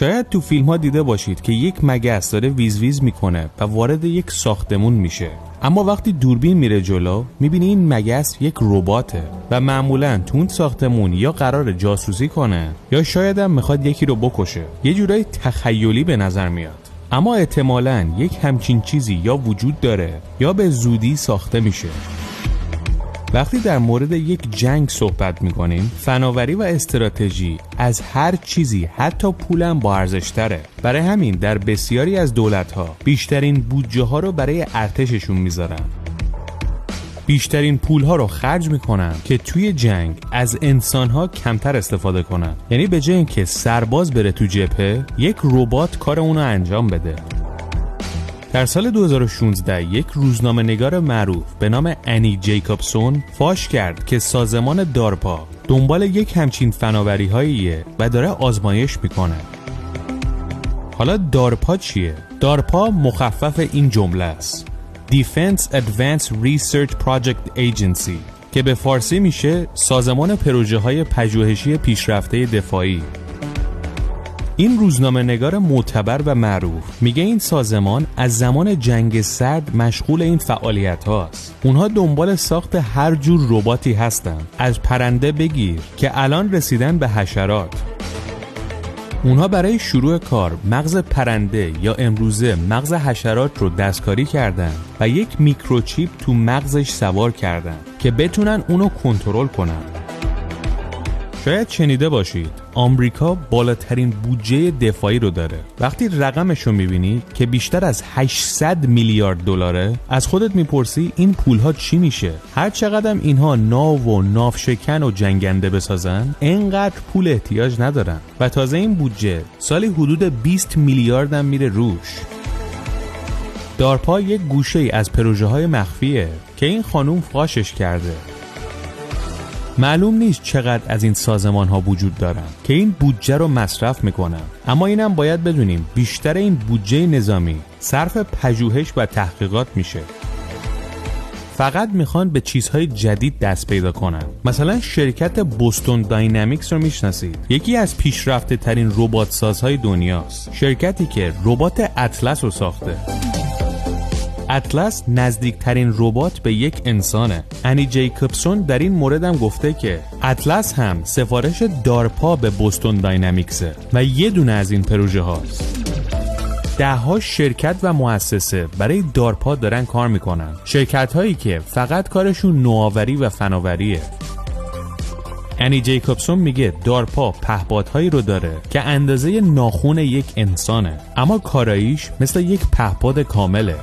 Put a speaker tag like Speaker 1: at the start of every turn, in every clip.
Speaker 1: شاید تو فیلم ها دیده باشید که یک مگس داره ویز ویز میکنه و وارد یک ساختمون میشه، اما وقتی دوربین میره جلو میبینی این مگس یک رباته و معمولاً تو اون ساختمون یا قراره جاسوسی کنه یا شاید هم میخواد یکی رو بکشه. یه جورای تخیلی به نظر میاد، اما احتمالاً یک همچین چیزی یا وجود داره یا به زودی ساخته میشه. وقتی در مورد یک جنگ صحبت میکنیم، فناوری و استراتژی از هر چیزی، حتی پولم با ارزش‌تره. برای همین در بسیاری از دولت‌ها بیشترین بودجه ها رو برای ارتششون میذارن. بیشترین پولها رو خرج میکنن که توی جنگ از انسانها کمتر استفاده کنن. یعنی به جای اینکه سرباز بره تو جبهه، یک ربات کار اونو انجام بده. در سال 2016 یک روزنامه‌نگار معروف به نام انی جیکوبسون فاش کرد که سازمان دارپا دنبال یک همچین فناوری‌هاییه و داره آزمایش میکنه. حالا دارپا چیه؟ دارپا مخفف این جمله است: Defense Advanced Research Project Agency، که به فارسی میشه سازمان پروژه‌های پژوهشی پیشرفته دفاعی. این روزنامه‌نگار معتبر و معروف میگه این سازمان از زمان جنگ سرد مشغول این فعالیت هاست. اونها دنبال ساخت هر جور رباتی هستن، از پرنده بگیر که الان رسیدن به حشرات. اونها برای شروع کار مغز پرنده یا امروزه مغز حشرات رو دستکاری کردن و یک میکروچیپ تو مغزش سوار کردن که بتونن اونو کنترل کنن. شاید شنیده باشید آمریکا بالاترین بودجه دفاعی رو داره. وقتی رقمش رو میبینی که بیشتر از 800 میلیارد دلاره، از خودت میپرسی این پولها چی میشه؟ هر چقدر اینها ناو و ناوشکن و جنگنده بسازن، اینقدر پول احتیاج ندارن و تازه این بودجه سالی حدود 20 میلیارد هم میره روش. دارپا یک گوشه ای از پروژه های مخفیه که این خانوم فاشش کرده. معلوم نیست چقدر از این سازمان ها وجود دارن که این بودجه رو مصرف میکنن، اما اینم باید بدونیم بیشتر این بودجه نظامی صرف پژوهش و تحقیقات میشه. فقط میخوان به چیزهای جدید دست پیدا کنن. مثلا شرکت بوستون داینامیکس رو میشناسید؟ یکی از پیشرفته ترین ربات سازهای دنیاست. شرکتی که ربات اطلس رو ساخته. اطلس نزدیکترین ربات به یک انسانه. انی جیکوبسون در این مورد هم گفته که اطلس هم سفارش دارپا به بوستون داینامیکسه و یه دونه از این پروژه هاست. ده‌ها شرکت و مؤسسه برای دارپا دارن کار میکنن. شرکت هایی که فقط کارشون نوآوری و فناوریه. انی جیکوبسون میگه دارپا پهپادهایی رو داره که اندازه ناخن یک انسانه، اما کاراییش مثل یک پهپاد کامله.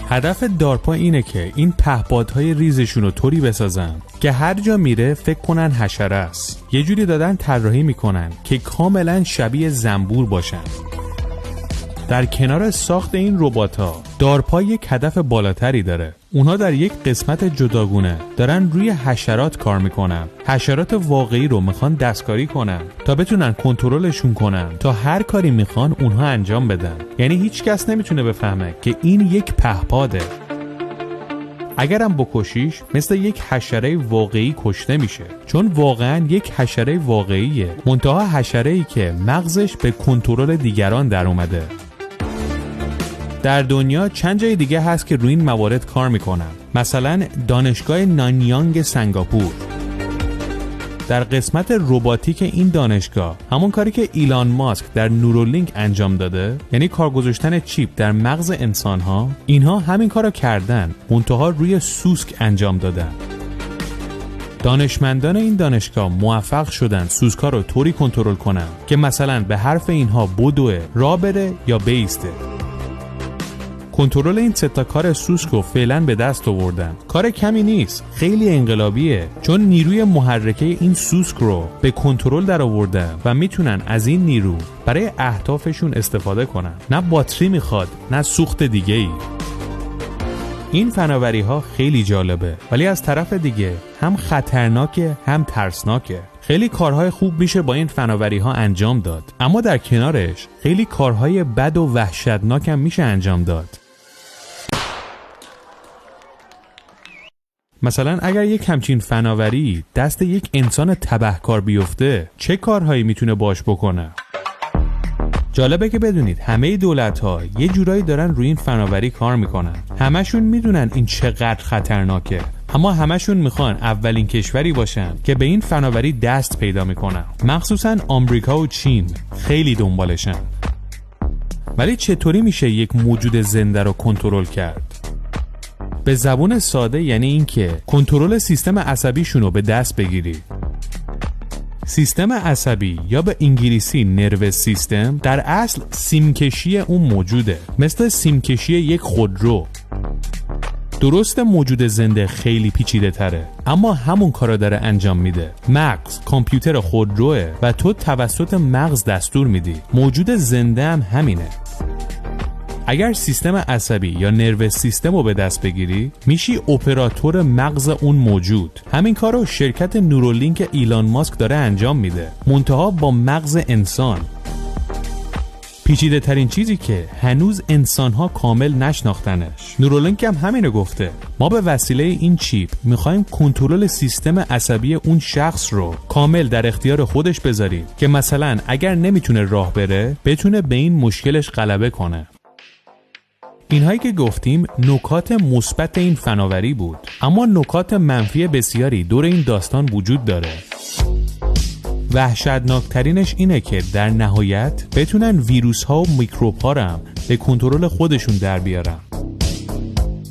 Speaker 1: هدف دارپا اینه که این پهپادهای ریزشون رو طوری بسازن که هر جا میره فکر کنن حشره است. یه جوری دادن طراحی میکنن که کاملا شبیه زنبور باشن. در کنار ساخت این ربات‌ها، دارپا یک هدف بالاتری داره. اونها در یک قسمت جداگونه دارن روی حشرات کار میکنن. حشرات واقعی رو میخوان دستکاری کنن تا بتونن کنترلشون کنن تا هر کاری میخوان اونها انجام بدن. یعنی هیچ کس نمیتونه بفهمه که این یک پهپاده. اگرم بکشیش مثل یک حشره واقعی کشته میشه، چون واقعا یک حشره واقعیه، منتها حشره‌ای که مغزش به کنترل دیگران در اومده. در دنیا چند جای دیگه هست که روی این موارد کار میکنن. مثلا دانشگاه نانیانگ سنگاپور. در قسمت رباتیک این دانشگاه، همون کاری که ایلان ماسک در نورولینک انجام داده، یعنی کار گذاشتن چیپ در مغز انسانها، اینها همین کارو کردن، منتها روی سوسک انجام دادن. دانشمندان این دانشگاه موفق شدن سوسکا رو طوری کنترل کنن که مثلا به حرف اینها بدوه، راه بره یا بیسته. کنترل این سه تا کار سوسک رو فعلا به دست آوردن. کار کمی نیست، خیلی انقلابیه، چون نیروی محرکه این سوسک رو به کنترل در آوردن و میتونن از این نیرو برای اهدافشون استفاده کنن. نه باتری میخواد، نه سوخت دیگه ای. این فناوری ها خیلی جالبه، ولی از طرف دیگه هم خطرناکه هم ترسناکه. خیلی کارهای خوب میشه با این فناوری ها انجام داد، اما در کنارش خیلی کارهای بد و وحشتناک هم میشه انجام داد. مثلا اگر یک همچین فناوری دست یک انسان تبهکار بیفته، چه کارهایی میتونه باش بکنه؟ جالبه که بدونید همه دولت‌ها یه جورایی دارن روی این فناوری کار میکنن. همشون میدونن این چقدر خطرناکه، اما همشون میخوان اولین کشوری باشن که به این فناوری دست پیدا میکنن. مخصوصا آمریکا و چین خیلی دنبالشن. ولی چطوری میشه یک موجود زنده رو کنترل کرد؟ به زبون ساده یعنی این که کنترل سیستم عصبیشون رو به دست بگیری. سیستم عصبی یا به انگلیسی نروس سیستم در اصل سیمکشی اون موجوده، مثل سیمکشی یک خودرو. درست موجود زنده خیلی پیچیده تره، اما همون کارا داره انجام میده. مغز کامپیوتر خودروه و تو توسط مغز دستور میدی. موجود زنده هم همینه. اگر سیستم عصبی یا نروس سیستم رو به دست بگیری، میشی اپراتور مغز اون موجود. همین کار رو شرکت نورولینک ایلان ماسک داره انجام میده، منتها با مغز انسان. پیچیده ترین چیزی که هنوز انسان‌ها کامل نشناختنش. نورولینک هم همینو گفته. ما به وسیله این چیپ میخوایم کنترل سیستم عصبی اون شخص رو کامل در اختیار خودش بذاریم که مثلا اگر نمیتونه راه بره، بتونه به این مشکلش غلبه کنه. اینهایی که گفتیم نکات مثبت این فناوری بود، اما نکات منفی بسیاری دور این داستان وجود داره. وحشتناکترینش اینه که در نهایت بتونن ویروس ها و میکروب ها رو هم به کنترل خودشون در بیارن.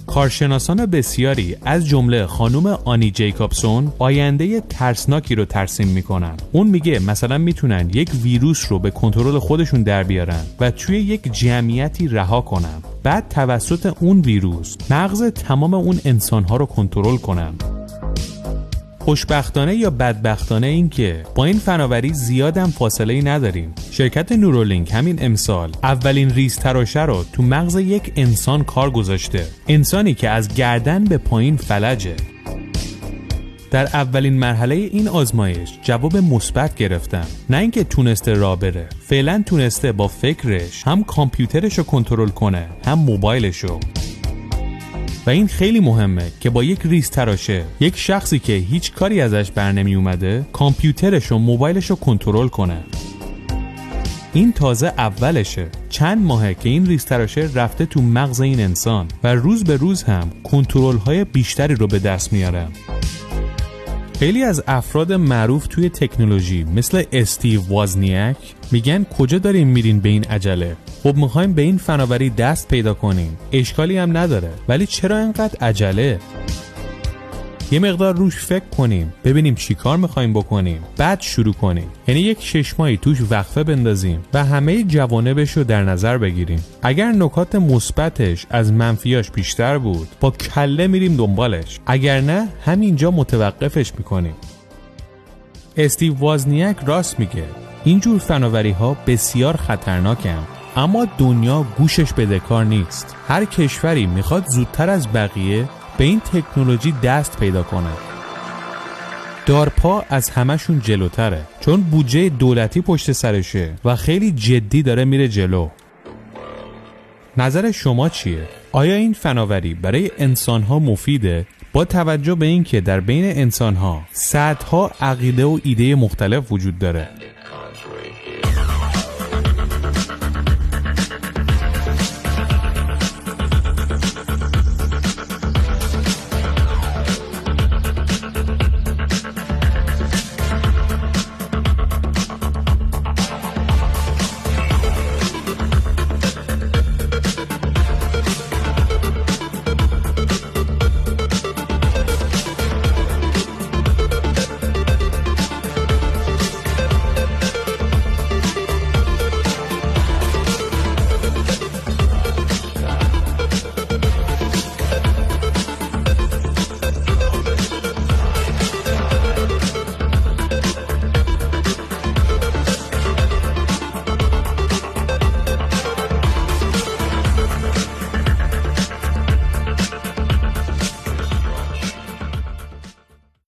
Speaker 1: کارشناسان بسیاری از جمله خانم آنی جیکابسون آینده ترسناکی رو ترسیم میکنن. اون میگه مثلا میتونن یک ویروس رو به کنترل خودشون در بیارن و توی یک جمعیتی رها کنن. بعد توسط اون ویروس مغز تمام اون انسانها رو کنترل کنن. خوشبختانه یا بدبختانه این که با این فناوری زیادم فاصله‌ای نداریم. شرکت نورولینک همین امسال اولین ریز تراشه رو تو مغز یک انسان کار گذاشته. انسانی که از گردن به پایین فلجه. در اولین مرحله این آزمایش جواب مثبت گرفتن. نه اینکه تونسته راه بره، فعلا تونسته با فکرش هم کامپیوترش رو کنترل کنه، هم موبایلش رو. و این خیلی مهمه که با یک ریز تراشه یک شخصی که هیچ کاری ازش برنمی اومده کامپیوترش و موبایلش رو کنترل کنه. این تازه اولشه. چند ماهه که این ریز تراشه رفته تو مغز این انسان و روز به روز هم کنترل های بیشتری رو به دست میاره. خیلی از افراد معروف توی تکنولوژی مثل استیو وازنیاک میگن کجا داریم میرین به این عجله؟ خب میخوایم به این فناوری دست پیدا کنیم، اشکالی هم نداره، ولی چرا اینقدر عجله؟ یه مقدار روش فکر کنیم، ببینیم چی کار میخوایم بکنیم، بعد شروع کنیم. یعنی یک 6 ماهی توش وقفه بندازیم و همه جوانبش رو در نظر بگیریم. اگر نکات مثبتش از منفیاش بیشتر بود، با کله میریم دنبالش. اگر نه، همینجا متوقفش میکنیم. استیو وازنیاک راست میگه. اینجور فناوری ها بسیار خطرناکن، اما دنیا گوشش بدهکار نیست. هر کشوری میخواد زودتر از بقیه به این تکنولوژی دست پیدا کنه. دارپا از همشون جلوتره، چون بودجه دولتی پشت سرشه و خیلی جدی داره میره جلو. نظر شما چیه؟ آیا این فناوری برای انسانها مفیده؟ با توجه به این که در بین انسانها صدها عقیده و ایده مختلف وجود داره.